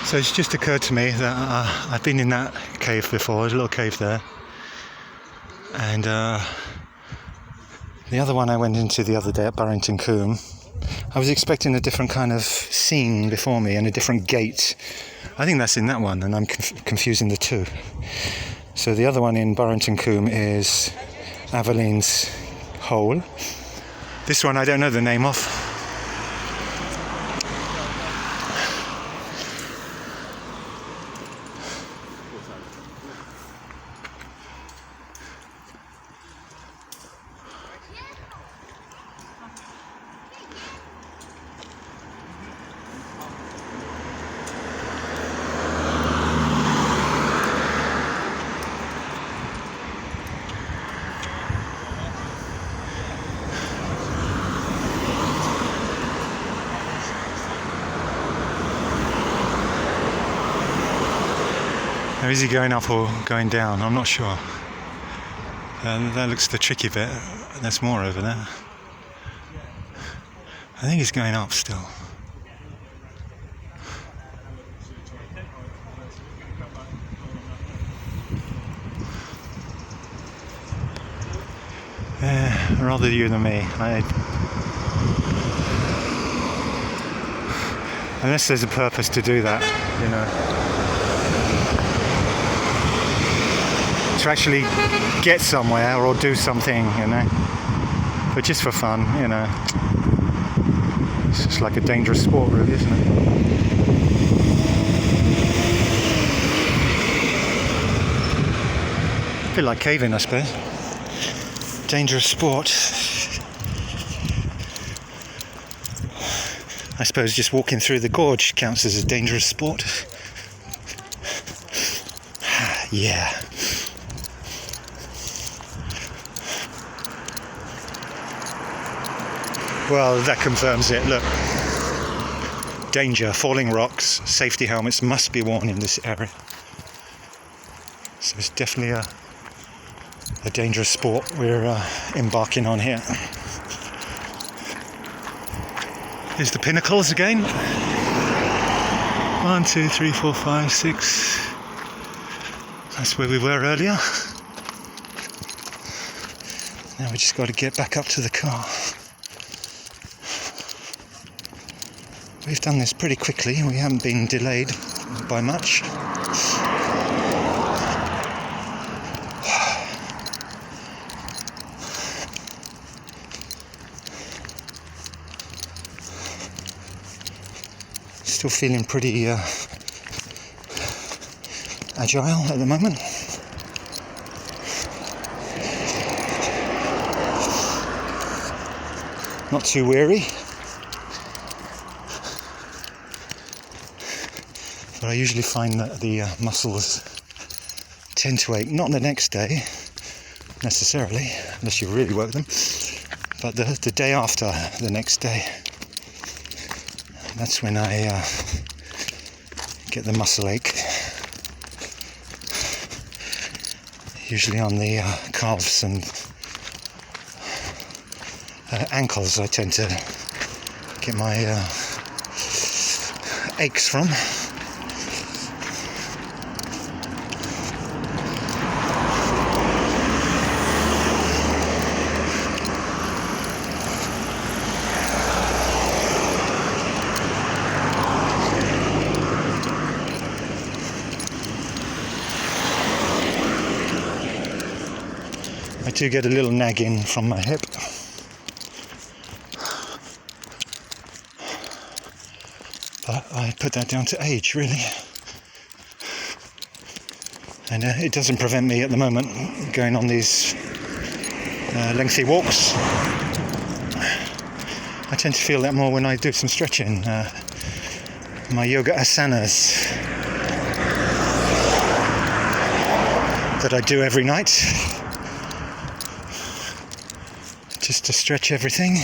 So it's just occurred to me that I've been in that cave before. There's a little cave there, and the other one I went into the other day at Barrington Combe, I was expecting a different kind of scene before me and a different gate. I think that's in that one, and I'm confusing the two. So the other one in Barrington Combe is Aveline's Hole. This one I don't know the name of. Now, is he going up or going down? I'm not sure. That looks the tricky bit. There's more over there. I think he's going up still. Yeah, rather you than me. Unless there's a purpose to do that, you know. To actually get somewhere or do something, you know. But just for fun, you know. It's just like a dangerous sport, really, isn't it? A bit like caving, I suppose. Dangerous sport. I suppose just walking through the gorge counts as a dangerous sport. Yeah. Well, that confirms it. Look. Danger, falling rocks, safety helmets must be worn in this area. So it's definitely a dangerous sport we're embarking on here. Here's the pinnacles again. 1, 2, 3, 4, 5, 6. That's where we were earlier. Now we just got to get back up to the car. We've done this pretty quickly. We haven't been delayed by much. Still feeling pretty agile at the moment. Not too weary. But I usually find that the muscles tend to ache, not the next day necessarily, unless you really work them, but the day after the next day. That's when I get the muscle ache. Usually on the calves and ankles I tend to get my aches from. I do get a little nagging from my hip. But I put that down to age, really. And it doesn't prevent me at the moment going on these lengthy walks. I tend to feel that more when I do some stretching. My yoga asanas that I do every night. Just to stretch everything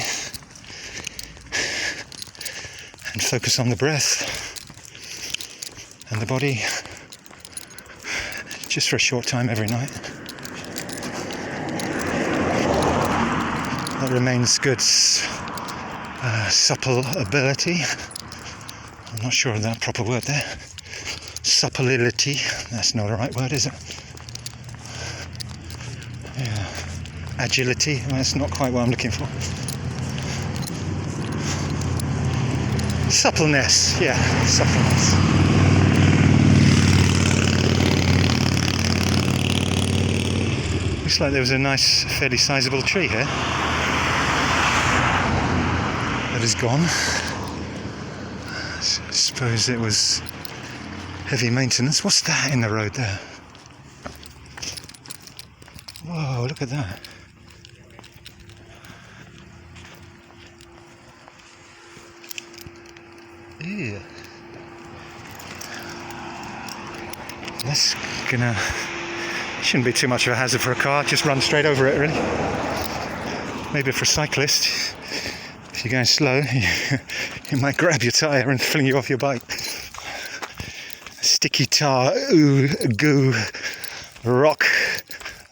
and focus on the breath and the body just for a short time every night. That remains good supple ability. I'm not sure of that proper word there. supplility. That's not the right word, is it? Yeah. Agility. That's not quite what I'm looking for. Suppleness. Yeah, suppleness. Looks like there was a nice, fairly sizable tree here. That is gone. I suppose it was heavy maintenance. What's that in the road there? Whoa, look at that. Yeah. That's gonna... shouldn't be too much of a hazard for a car, just run straight over it really. Maybe for a cyclist, if you're going slow, you might grab your tyre and fling you off your bike. Sticky tar, goo, rock,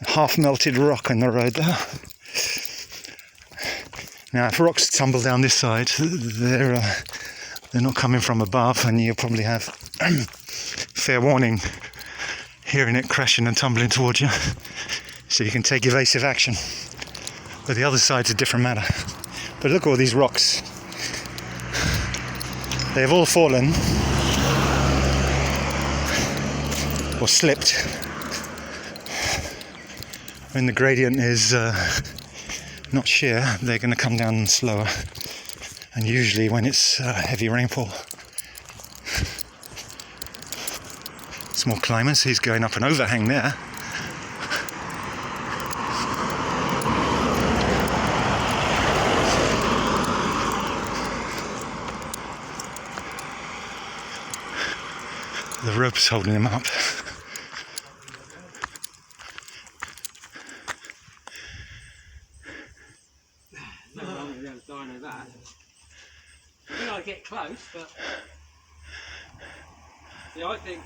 half melted rock on the road there. Now if rocks tumble down this side, they're not coming from above, and you'll probably have fair warning hearing it crashing and tumbling towards you, so you can take evasive action. But the other side's a different matter. But look at all these rocks. They have all fallen or slipped when the gradient is not sheer. They're going to come down slower, and usually when it's heavy rainfall. Small climbers, he's going up an overhang there. The rope's holding him up. No longer going to die of that. I think I get close, but yeah, I think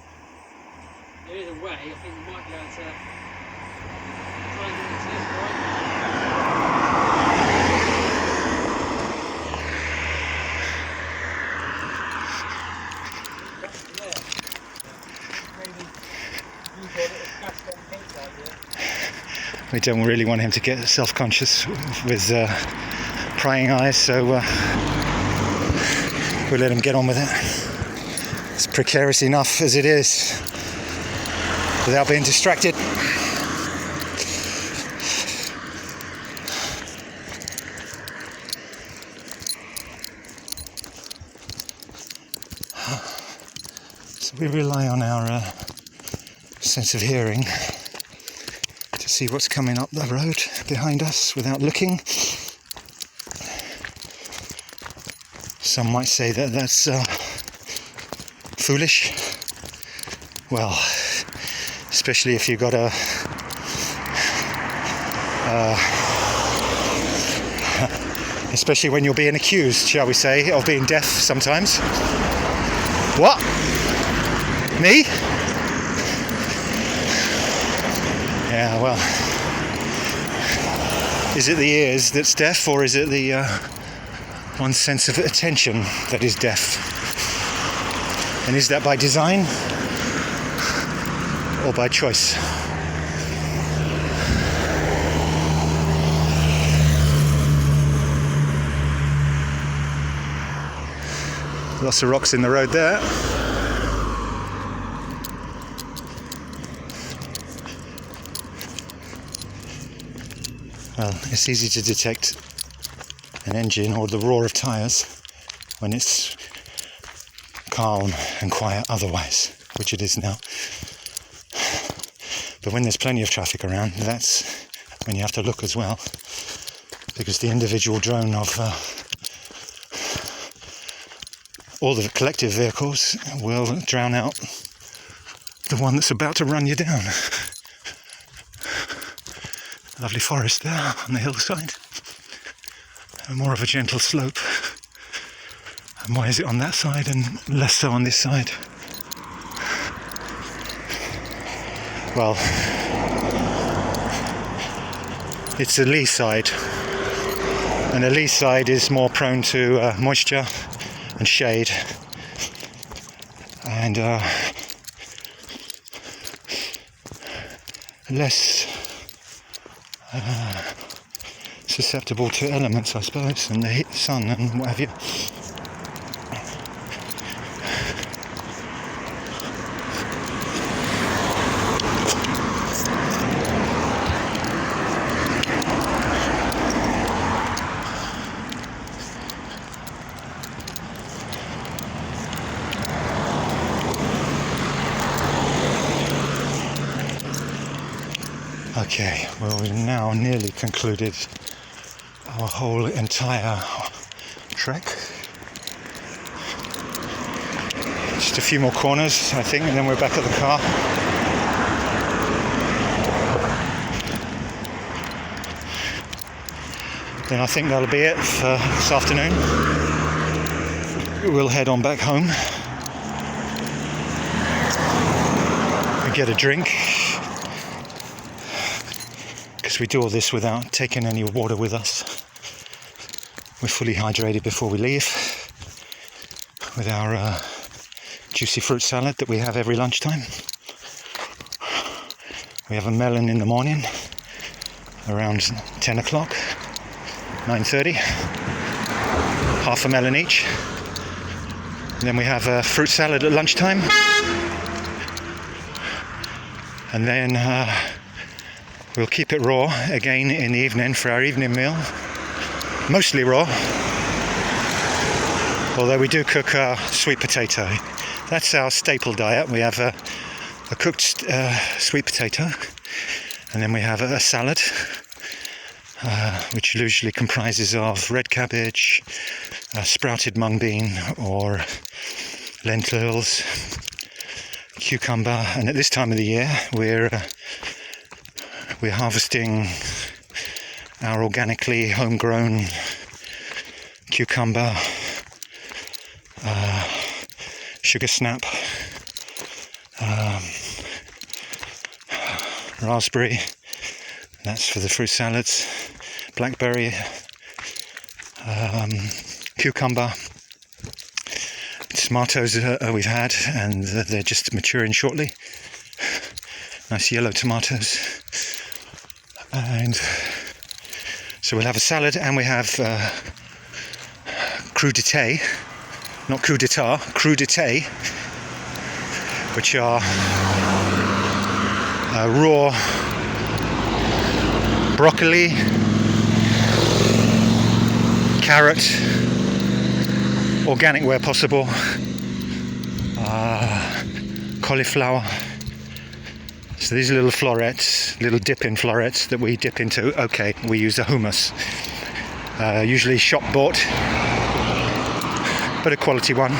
there is a way. I think we might be able to try and get this right. We don't really want him to get self-conscious with prying eyes, so we'll let him get on with it. It's precarious enough as it is, without being distracted. So we rely on our sense of hearing to see what's coming up the road behind us without looking. Some might say that that's foolish. Well, especially if you've got a especially when you're being accused, shall we say, of being deaf sometimes. What? Me? Yeah, well, is it the ears that's deaf, or is it the one's sense of attention that is deaf? And is that by design or by choice? Lots of rocks in the road there. Well, it's easy to detect an engine or the roar of tyres when it's calm and quiet otherwise, which it is now. But when there's plenty of traffic around, that's when you have to look as well, because the individual drone of all the collective vehicles will drown out the one that's about to run you down. Lovely forest there on the hillside, and more of a gentle slope. And why is it on that side and less so on this side? Well, it's the lee side, and the lee side is more prone to moisture and shade, and less susceptible to elements, I suppose, and the heat, sun and what have you. Okay, well, we've now nearly concluded our whole entire trek. Just a few more corners, I think, and then we're back at the car. Then I think that'll be it for this afternoon. We'll head on back home and get a drink, because we do all this without taking any water with us. We're fully hydrated before we leave with our juicy fruit salad that we have every lunchtime. We have a melon in the morning around 10 o'clock, 9:30, half a melon each. And then we have a fruit salad at lunchtime, and then we'll keep it raw again in the evening for our evening meal, mostly raw, although we do cook our sweet potato. That's our staple diet. We have a cooked sweet potato, and then we have a salad, which usually comprises of red cabbage, sprouted mung bean or lentils, cucumber, and at this time of the year we're harvesting our organically homegrown cucumber, sugar snap, raspberry, that's for the fruit salads, blackberry, cucumber, tomatoes we've had, and they're just maturing shortly. Nice yellow tomatoes. And so we'll have a salad, and we have crudité, not coup d'etat, crudité, which are raw broccoli, carrot, organic where possible, cauliflower. So these are little florets, little dip-in florets that we dip into. Okay, we use a hummus, usually shop bought, but a quality one.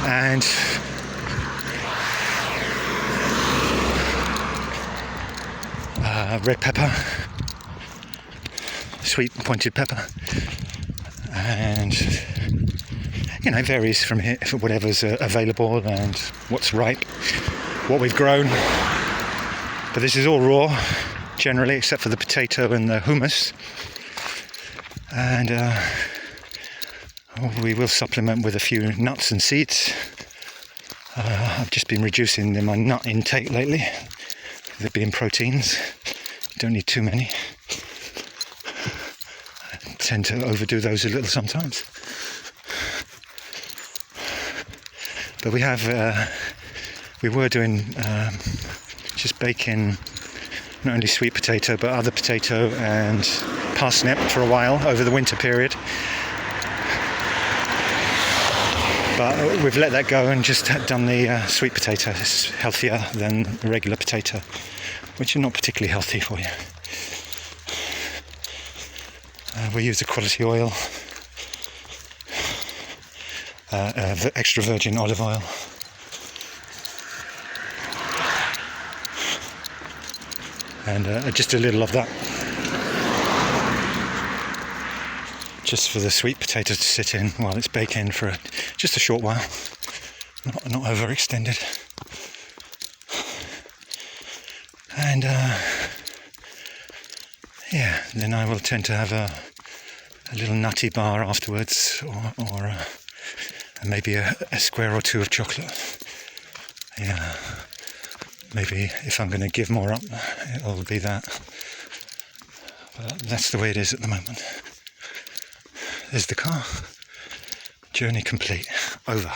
And red pepper, sweet pointed pepper, and it varies from here for whatever's available and what's ripe, what we've grown. But this is all raw, generally, except for the potato and the hummus. And we will supplement with a few nuts and seeds. I've just been reducing my nut intake lately, there being proteins. Don't need too many. I tend to overdo those a little sometimes. But we were doing just baking not only sweet potato but other potato and parsnip for a while over the winter period. But we've let that go and just done the sweet potato. It's healthier than the regular potato, which are not particularly healthy for you. We use a quality oil, extra virgin olive oil. And just a little of that, just for the sweet potato to sit in while it's baking for just a short while, not overextended. And then I will tend to have a little nutty bar afterwards, or maybe a square or two of chocolate. Yeah, maybe if I'm going to give more up, it'll be that. But that's the way it is at the moment. There's the car. Journey complete. Over.